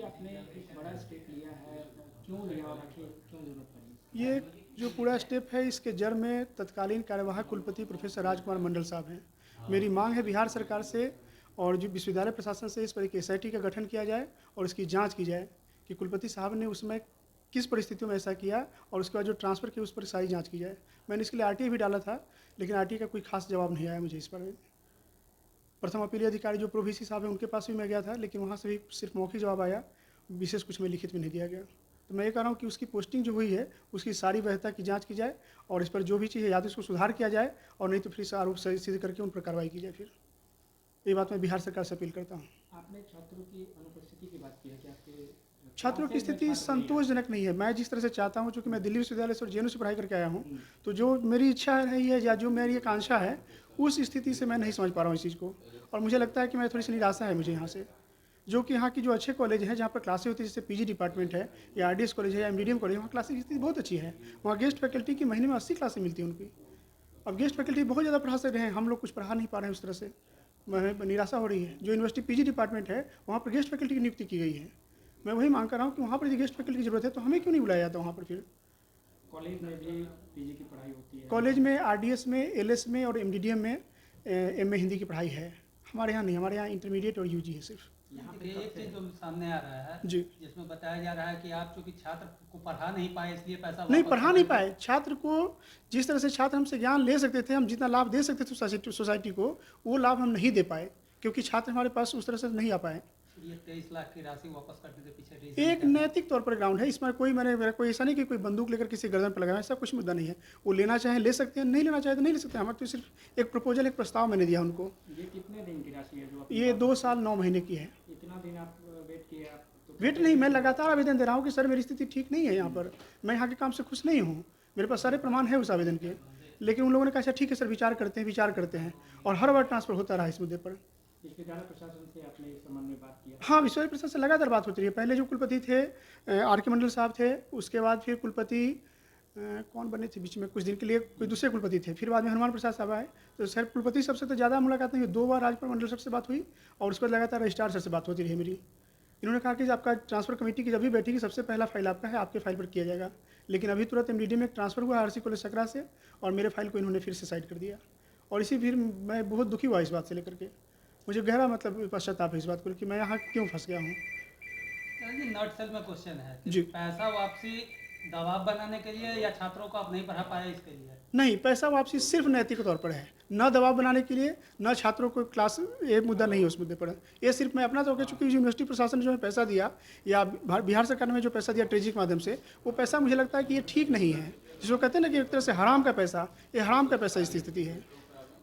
आपने एक बड़ा स्टेप लिया है, क्यों लिया और आखिर क्यों ज़रूरत पड़ी? ये जो पूरा स्टेप है इसके जड़ में तत्कालीन कार्यवाहक कुलपति प्रोफेसर राजकुमार मंडल साहब हैं। मेरी मांग है बिहार सरकार से और जो विश्वविद्यालय प्रशासन से इस पर एक एसआईटी का गठन किया जाए और इसकी जांच की जाए कि कुलपति साहब ने उसमें किस परिस्थितियों में ऐसा किया और उसके बाद जो ट्रांसफ़र किया उस पर सारी जाँच की जाए। मैंने इसके लिए आरटीआई भी डाला था, लेकिन आरटीआई का कोई खास जवाब नहीं आया मुझे इस पर। प्रथम अपीलीय अधिकारी जो प्रो वीसी साहब हैं उनके पास भी मैं गया था, लेकिन वहाँ से भी सिर्फ मौखिक जवाब आया, विशेष कुछ में लिखित में नहीं दिया गया। तो मैं ये कह रहा हूँ कि उसकी पोस्टिंग जो हुई है उसकी सारी वैधता की जांच की जाए और इस पर जो भी चीज़ है या तो इसको सुधार किया जाए और नहीं तो फिर इस आरोप सिद्ध करके उन पर कार्रवाई की जाए। फिर ये बात मैं बिहार सरकार से अपील करता हूँ। आपने छात्रों की अनुपस्थिति की बात की है कि आपके छात्रों की स्थिति संतोषजनक नहीं है। मैं जिस तरह से चाहता हूँ, चूँकि मैं दिल्ली विश्वविद्यालय से और जेएनयू से पढ़ाई करके आया हूँ, तो जो मेरी इच्छा रही है या जो मेरी एक आकांक्षा है, उस स्थिति से मैं नहीं समझ पा रहा हूँ इस चीज़ को। और मुझे लगता है कि मैं थोड़ी सी निराशा है मुझे यहाँ से, जो कि यहाँ की जो अच्छे कॉलेज हैं जहाँ पर क्लासेज होती है, जैसे पीजी डिपार्टमेंट है या आरडीएस कॉलेज है या मीडियम कॉलेज है, वहाँ क्लासेज की स्थिति बहुत अच्छी है। वहाँ गेस्ट फैकल्टी की महीने में 80 क्लासें मिलती हैं उनकी। अब गेस्ट फैकल्टी बहुत ज़्यादा पढ़ा सकते हैं, हम लोग कुछ पढ़ा नहीं पा रहे हैं उस तरह से। मैं निराशा हो रही है। जो यूनिवर्सिटी पीजी डिपार्टमेंट है वहाँ पर गेस्ट फैकल्टी की नियुक्ति की गई है। मैं वही मांग कर रहा हूँ कि वहाँ पर यदि गेस्ट फैकल्टी की ज़रूरत है तो हमें क्यों नहीं बुलाया जाता वहाँ पर। फिर कॉलेज में भी पीजी की पढ़ाई होती है? कॉलेज में आरडीएस में, एलएस में और एमडीडीएम में एमए हिंदी की पढ़ाई है। हमारे यहाँ नहीं, हमारे यहाँ इंटरमीडिएट और यूजी है सिर्फ। यहाँ पे एक चीज़ जो सामने आ रहा है जी, जिसमें बताया जा रहा है कि आप चूंकि छात्र को पढ़ा नहीं पाए इसलिए पैसा नहीं वापस पढ़ा कर नहीं देंगे। पाए। छात्र को जिस तरह से छात्र हमसे ज्ञान ले सकते थे, हम जितना लाभ दे सकते थे सोसाइटी को, वो लाभ हम नहीं दे पाए क्योंकि छात्र हमारे पास उस तरह से नहीं आ पाए। ये 23 लाख की राशि वापस करने के पीछे रीजन एक क्या है? नैतिक तौर पर ग्राउंड है इसमें। कोई मेरा कोई ऐसा नहीं कि कोई बंदूक लेकर किसी गर्दन पर लगाया, ऐसा कुछ मुद्दा नहीं है। वो लेना चाहे ले सकते हैं, नहीं लेना चाहे तो नहीं ले सकते। हमारे तो सिर्फ एक प्रपोजल, एक प्रस्ताव मैंने दिया उनको। ये कितने दिन की राशि है जो आप? ये 2 साल 9 महीने की है। इतना दिन आप वेट किए? आप तो वेट नहीं, मैं लगातार आवेदन दे रहा हूँ कि सर मेरी स्थिति ठीक नहीं है यहाँ पर, मैं यहाँ के काम से खुश नहीं हूँ, मेरे पास सारे प्रमाण है उस आवेदन के। लेकिन उन लोगों ने कहा अच्छा ठीक है सर, विचार करते हैं और हर बार ट्रांसफर होता रहा इस मुद्दे पर। विश्वविद्यालय प्रशासन से आपने इस संबंध में बात किया? हाँ, विश्वविद्यालय प्रशासन से लगातार बात होती रही है। पहले जो कुलपति थे आर के मंडल साहब थे, उसके बाद फिर कुलपति कौन बने थे बीच में कुछ दिन के लिए, कोई दूसरे कुलपति थे, फिर बाद में हनुमान प्रसाद साहब आए। तो सर कुलपति सबसे तो ज़्यादा मुलाकात नहीं हुई, 2 बार राजकुमार मंडल सर से बात हुई और उसके बाद लगातार रजिस्ट्रार सर से बात होती रही मेरी। इन्होंने कहा कि आपका ट्रांसफ़र कमेटी की जब भी बैठेगी सबसे पहला फाइल आपका है, आपके फाइल पर किया जाएगा। लेकिन अभी तुरंत एमडीडी में ट्रांसफ़र हुआ आरसी कॉलेज सकरा से और मेरे फाइल को इन्होंने फिर से साइड कर दिया। और इसी फिर मैं बहुत दुखी हुआ इस बात से लेकर के। मुझे गहरा मतलब पश्चाताप है इस बात को कि मैं यहाँ क्यों फंस गया हूँ। नॉट सेल में क्वेश्चन है कि जी। पैसा वापसी दबाव बनाने के लिए या छात्रों को आप नहीं पढ़ा पाए इसके लिए? नहीं, पैसा वापसी सिर्फ नैतिक तौर पर है, न दबाव बनाने के लिए, न छात्रों को क्लास, ये मुद्दा नहीं है उस मुद्दे पर। ये सिर्फ मैं अपना तो कह चूँकि यूनिवर्सिटी प्रशासन ने जो है पैसा दिया या बिहार सरकार ने जो पैसा दिया ट्रेजरी के माध्यम से, वो पैसा मुझे लगता है कि ये ठीक नहीं है। जिसको कहते हैं ना कि एक तरह से हराम का पैसा, ये हराम का पैसा इसकी स्थिति है।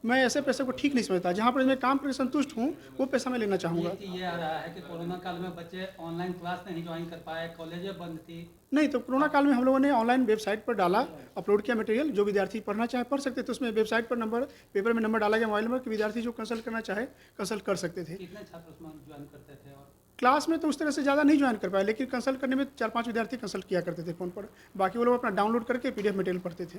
मैं ऐसे पैसे को ठीक नहीं समझता। जहाँ पर मैं काम करके संतुष्ट हूँ वो पैसा मैं लेना चाहूँगा। ये आ रहा है कि कोरोना काल में बच्चे ऑनलाइन क्लास नहीं ज्वाइन कर पाए, कॉलेजें बंद थी। नहीं, तो कोरोना काल में हम लोगों ने ऑनलाइन वेबसाइट पर डाला, अपलोड किया मटेरियल। जो विद्यार्थी पढ़ना चाहे पढ़ सकते थे। उसमें वेबसाइट पर नंबर, पेपर में नंबर डाला गया, मोबाइल नंबर, कि विद्यार्थी जो कंसल्ट करना चाहे कंसल्ट कर सकते थे। कितने छात्र उसमें ज्वाइन करते थे? और क्लास में तो उस तरह से ज़्यादा नहीं ज्वाइन कर पाए, लेकिन कंसल्ट करने में 4-5 विद्यार्थी कंसल्ट किया करते थे फ़ोन पर। बाकी वो लोग अपना डाउनलोड करके पीडीएफ मटेरियल पढ़ते थे।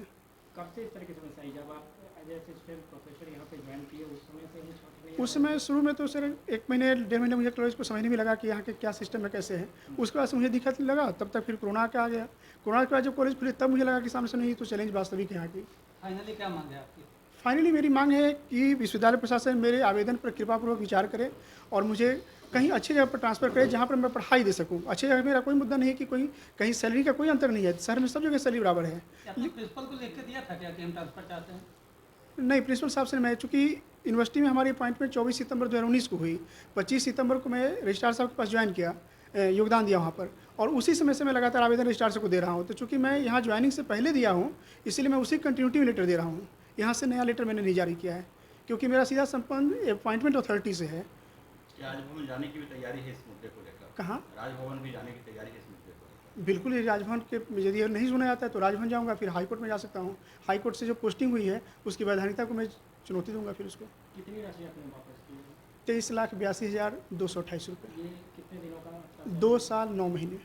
कब से इस तरह की समस्या आई? जब आप एज ए असिस्टेंट प्रोफेसर यहाँ पे ज्वाइन किए उस समय से ही छात्र नहीं? उस समय शुरू में तो सर 1 महीने 1.5 महीने मुझे कॉलेज को समझने में लगा कि यहाँ के क्या सिस्टम है, कैसे है। उसके बाद से मुझे दिक्कत लगा, तब तक फिर कोरोना का आ गया। कोरोना के बाद जब कॉलेज खुले तब मुझे लगा कि सामने से नहीं तो चैलेंज वास्तविक है यहाँ की। फाइनली क्या मांग है आपकी? फाइनली मेरी मांग है कि विश्वविद्यालय प्रशासन मेरे आवेदन पर कृपापूर्वक विचार करे और मुझे कहीं अच्छी जगह पर ट्रांसफ़र करे जहाँ पर मैं पढ़ाई दे सकूँ। अच्छी जगह मेरा कोई मुद्दा नहीं है कि कोई कहीं सैलरी का कोई अंतर नहीं है। शहर में सब जगह सैलरी बराबर है। आपने प्रिंसिपल को लिख के दिया था क्या कि हम ट्रांसफर चाहते हैं? नहीं, प्रिंसिपल साहब से मैं, चूँकि यूनिवर्सिटी में हमारी अपॉइंटमेंट 24 सितंबर 2019 को हुई, 25 सितंबर को मैं रजिस्ट्रार साहब के पास ज्वाइन किया, योगदान दिया वहाँ पर, और उसी समय से मैं लगातार आवेदन रजिस्ट्रार साहब को दे रहा हूँ। तो चूँकि मैं यहाँ ज्वाइनिंग से पहले दिया हूँ, इसीलिए मैं उसी कंटिन्यूटी में लेटर दे रहा हूँ। यहाँ से नया लेटर मैंने नहीं जारी किया है क्योंकि मेरा सीधा संबंध अपॉइंटमेंट अथॉरिटी से है। राजभवन जाने की भी तैयारी है इस मुद्दे को लेकर? कहाँ? राजभवन भी जाने की तैयारी है इस मुद्दे को लेकर? बिल्कुल, ये राजभवन के यदि नहीं सुना जाता है तो राजभवन जाऊँगा, फिर हाईकोर्ट में जा सकता हूँ। हाईकोर्ट से जो पोस्टिंग हुई है उसकी वैधानिकता को मैं चुनौती दूँगा फिर उसको। कितनी राशि आपने वापस की? 23,82,228 रुपये। ये कितने दिनों का? 2 साल 9 महीने।